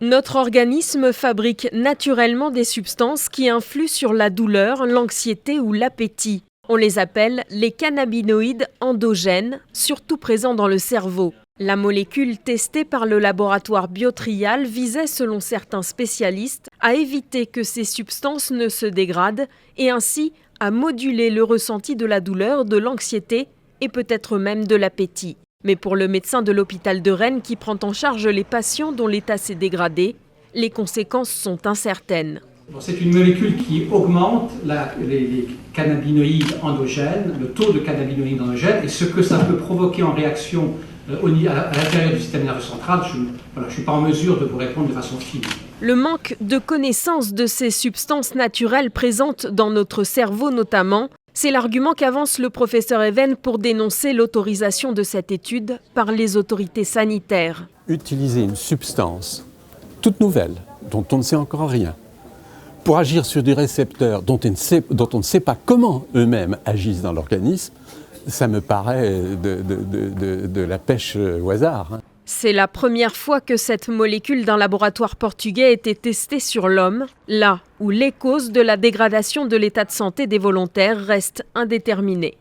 Notre organisme fabrique naturellement des substances qui influent sur la douleur, l'anxiété ou l'appétit. On les appelle les cannabinoïdes endogènes, surtout présents dans le cerveau. La molécule testée par le laboratoire Biotrial visait, selon certains spécialistes, à éviter que ces substances ne se dégradent et ainsi à moduler le ressenti de la douleur, de l'anxiété et peut-être même de l'appétit. Mais pour le médecin de l'hôpital de Rennes qui prend en charge les patients dont l'état s'est dégradé, les conséquences sont incertaines. C'est une molécule qui augmente les cannabinoïdes endogènes, le taux de cannabinoïdes endogènes, et ce que ça peut provoquer en réaction à l'intérieur du système nerveux central, je ne suis pas en mesure de vous répondre de façon fine. Le manque de connaissance de ces substances naturelles présentes dans notre cerveau notamment, c'est l'argument qu'avance le professeur Even pour dénoncer l'autorisation de cette étude par les autorités sanitaires. Utiliser une substance toute nouvelle, dont on ne sait encore rien, pour agir sur des récepteurs dont on ne sait pas comment eux-mêmes agissent dans l'organisme, ça me paraît de la pêche au hasard. C'est la première fois que cette molécule d'un laboratoire portugais a été testée sur l'homme, là où les causes de la dégradation de l'état de santé des volontaires restent indéterminées.